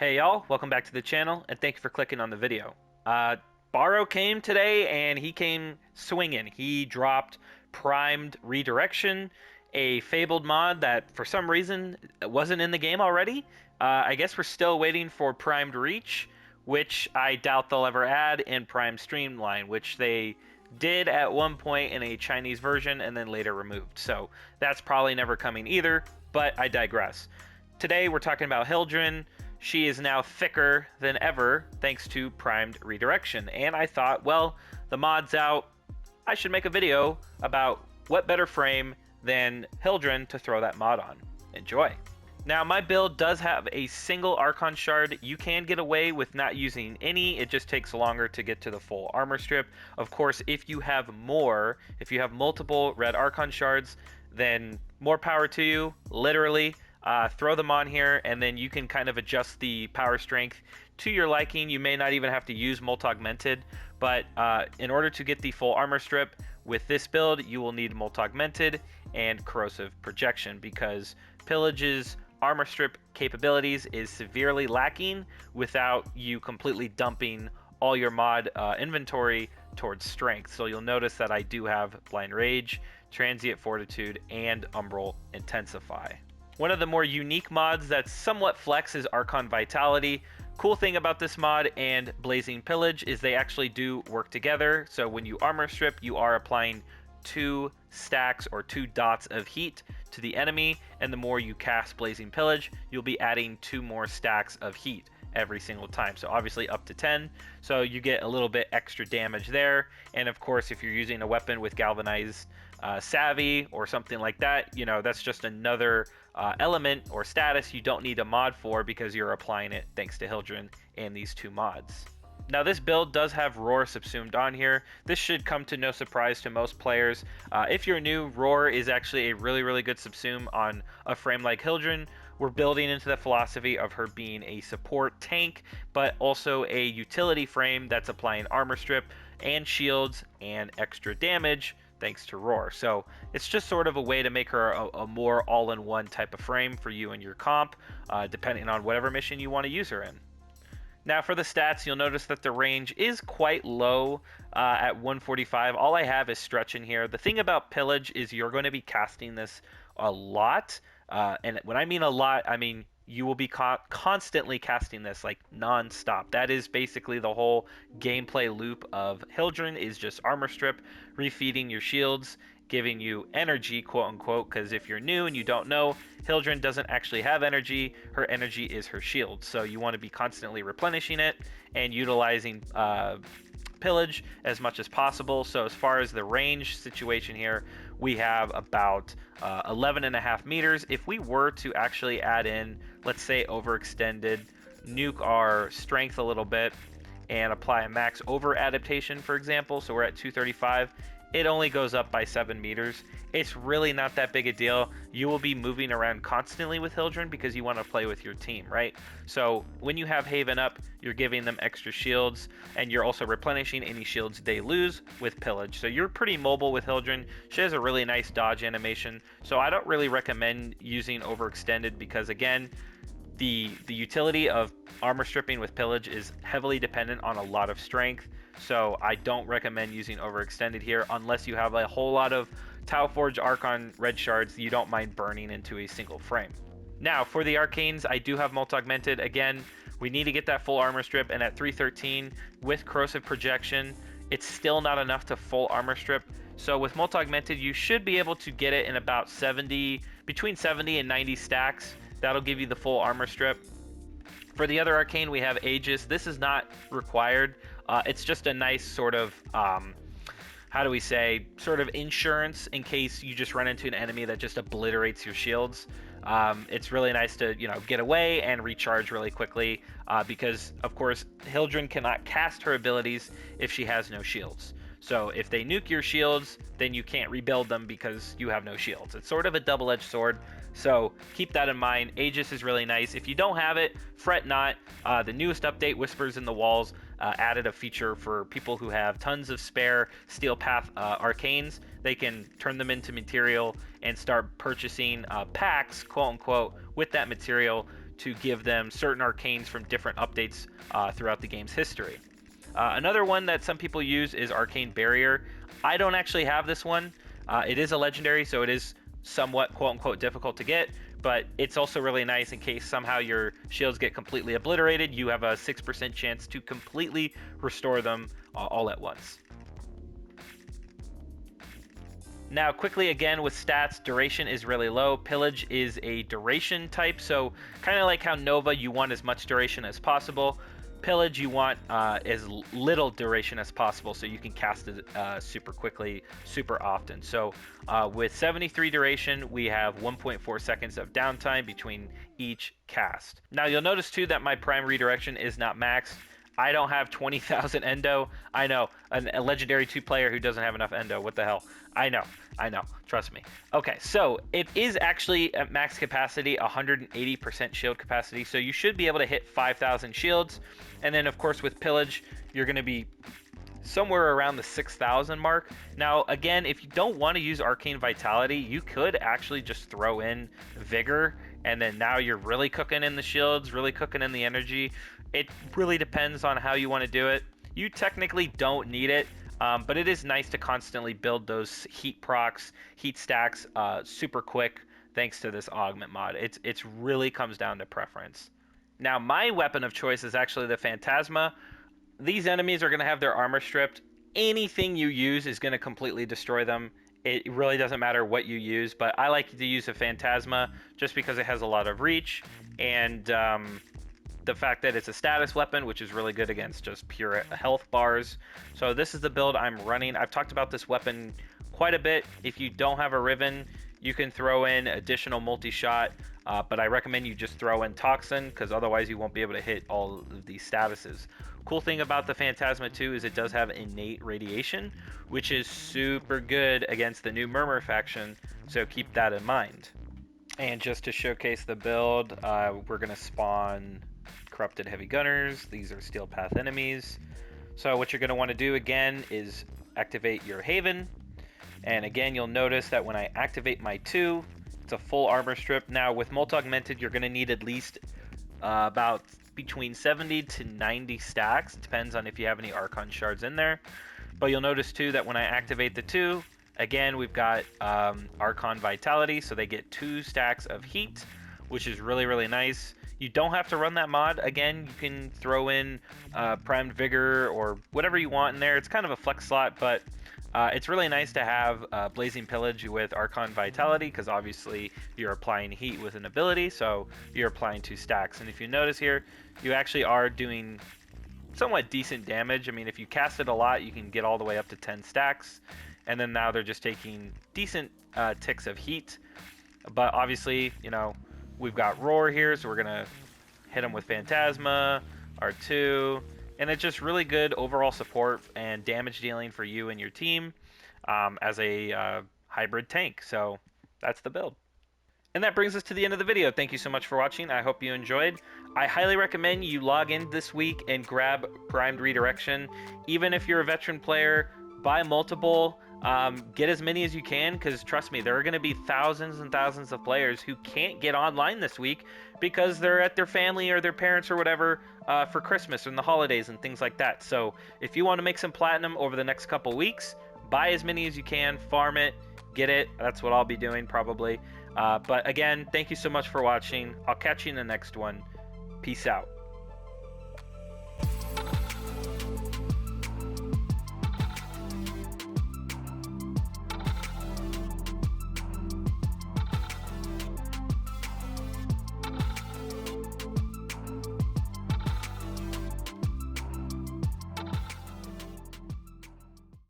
Hey y'all, welcome back to the channel, and thank you for clicking on the video. Barrow came today, and he came swinging. He dropped Primed Redirection, a fabled mod that for some reason wasn't in the game already. I guess we're still waiting for Primed Reach, which I doubt they'll ever add, in Primed Streamline, which they did at one point in a Chinese version and then later removed. So that's probably never coming either, but I digress. Today we're talking about Hildryn. She is now thicker than ever thanks to Primed Redirection, and I thought, well, the mod's out, I should make a video about what better frame than Hildryn to throw that mod on. Enjoy! Now, my build does have a single Archon shard. You can get away with not using any, it just takes longer to get to the full armor strip. Of course, if you have multiple red Archon shards, then more power to you, literally. Throw them on here, and then you can kind of adjust the power strength to your liking. You may not even have to use Molt Augmented, but in order to get the full armor strip with this build, you will need Molt Augmented and Corrosive Projection, because Pillage's armor strip capabilities is severely lacking without you completely dumping all your mod inventory towards strength. So you'll notice that I do have Blind Rage, Transient Fortitude, and Umbral Intensify. One of the more unique mods that's somewhat flex is Archon Vitality. Cool thing about this mod and Blazing Pillage is they actually do work together. So when you armor strip, you are applying 2 stacks or 2 dots of heat to the enemy, and the more you cast Blazing Pillage, you'll be adding 2 more stacks of heat every single time, so obviously up to 10, so you get a little bit extra damage there. And of course, if you're using a weapon with Galvanized Savvy or something like that, you know, that's just another element or status you don't need a mod for, because you're applying it thanks to Hildryn and these 2 mods. Now, this build does have Roar subsumed on here. This should come to no surprise to most players. If you're new, Roar is actually a really good subsume on a frame like Hildryn. We're building into the philosophy of her being a support tank, but also a utility frame that's applying armor strip and shields and extra damage thanks to Roar. So it's just sort of a way to make her a more all-in-one type of frame for you and your comp, depending on whatever mission you want to use her in. Now, for the stats, you'll notice that the range is quite low at 145. All I have is stretch in here. The thing about Pillage is you're going to be casting this a lot. And when I mean a lot, I mean you will be constantly casting this, like non-stop. That is basically the whole gameplay loop of Hildryn, is just armor strip, refeeding your shields, giving you energy, quote unquote, because if you're new and you don't know, Hildryn doesn't actually have energy. Her energy is her shield, so you want to be constantly replenishing it and utilizing Pillage as much as possible. So as far as the range situation here, we have about 11.5 meters. If we were to actually add in, let's say, overextended, nuke our strength a little bit, and apply a max over adaptation, for example, so we're at 235, it only goes up by 7 meters. It's really not that big a deal. You will be moving around constantly with Hildryn because you want to play with your team, right? So when you have Haven up, you're giving them extra shields, and you're also replenishing any shields they lose with Pillage. So you're pretty mobile with Hildryn. She has a really nice dodge animation, so I don't really recommend using overextended, because again, the utility of armor stripping with Pillage is heavily dependent on a lot of strength. So I don't recommend using overextended here unless you have a whole lot of Tauforge Archon red shards you don't mind burning into a single frame. Now, for the arcanes, I do have Molt Augmented. Again, we need to get that full armor strip, and at 313 with Corrosive Projection, it's still not enough to full armor strip. So with Molt Augmented, you should be able to get it in about between 70 and 90 stacks. That'll give you the full armor strip. For the other arcane, we have Aegis. This is not required. It's just a nice sort of, how do we say, sort of insurance in case you just run into an enemy that just obliterates your shields. It's really nice to, you know, get away and recharge really quickly, because, of course, Hildryn cannot cast her abilities if she has no shields. So if they nuke your shields, then you can't rebuild them because you have no shields. It's sort of a double-edged sword, so keep that in mind. Aegis is really nice. If you don't have it, fret not. The newest update, Whispers in the Walls, added a feature for people who have tons of spare Steel Path arcanes. They can turn them into material and start purchasing packs, quote-unquote, with that material to give them certain arcanes from different updates throughout the game's history. Another one that some people use is Arcane Barrier. I don't actually have this one. It is a legendary, so it is somewhat quote-unquote difficult to get, but it's also really nice in case somehow your shields get completely obliterated. You have a 6% chance to completely restore them all at once. Now, quickly again with stats, duration is really low. Pillage is a duration type, so kind of like how Nova, you want as much duration as possible. Pillage, you want as little duration as possible, so you can cast it super quickly, super often. So with 73 duration, we have 1.4 seconds of downtime between each cast. Now, you'll notice too that my Prime Redirection is not maxed. I don't have 20,000 endo. I know, a legendary 2 player who doesn't have enough endo. What the hell? I know. Trust me. Okay, so it is actually at max capacity, 180% shield capacity. So you should be able to hit 5,000 shields. And then, of course, with Pillage, you're going to be somewhere around the 6,000 mark. Now, again, if you don't want to use Arcane Vitality, you could actually just throw in Vigor. And then now you're really cooking in the shields, really cooking in the energy. It really depends on how you want to do it. You technically don't need it, but it is nice to constantly build those heat procs, heat stacks super quick thanks to this augment mod. It's really comes down to preference. Now, my weapon of choice is actually the Phantasma. These enemies are going to have their armor stripped. Anything you use is going to completely destroy them. It really doesn't matter what you use, but I like to use a Phantasma just because it has a lot of reach, and the fact that it's a status weapon, which is really good against just pure health bars. So this is the build I'm running. I've talked about this weapon quite a bit. If you don't have a Riven, you can throw in additional multi-shot, but I recommend you just throw in Toxin, because otherwise you won't be able to hit all of these statuses. Cool thing about the Phantasma too is it does have innate radiation, which is super good against the new Murmur faction, so keep that in mind. And just to showcase the build, we're going to spawn Corrupted Heavy Gunners. These are Steel Path enemies. So what you're going to want to do again is activate your Haven. And again, you'll notice that when I activate my 2, it's a full armor strip. Now with Molt Augmented, you're going to need at least about between 70 to 90 stacks. It depends on if you have any Archon shards in there. But you'll notice too that when I activate the 2, again, we've got Archon Vitality, so they get 2 stacks of heat, which is really, really nice. You don't have to run that mod. Again, you can throw in Primed Vigor or whatever you want in there. It's kind of a flex slot, but it's really nice to have Blazing Pillage with Archon Vitality, because obviously you're applying heat with an ability, so you're applying 2 stacks. And if you notice here, you actually are doing somewhat decent damage. I mean, if you cast it a lot, you can get all the way up to 10 stacks. And then now they're just taking decent ticks of heat. But obviously, you know, we've got Roar here, so we're going to hit them with Phantasma, R2, and it's just really good overall support and damage dealing for you and your team as a hybrid tank. So that's the build. And that brings us to the end of the video. Thank you so much for watching. I hope you enjoyed. I highly recommend you log in this week and grab Primed Redirection. Even if you're a veteran player, buy multiple. Get as many as you can, because trust me, there are going to be thousands and thousands of players who can't get online this week because they're at their family or their parents or whatever for Christmas and the holidays and things like that. So if you want to make some platinum over the next couple weeks, buy as many as you can, farm it, get it. That's what I'll be doing probably. But again, thank you so much for watching. I'll catch you in the next one. Peace out.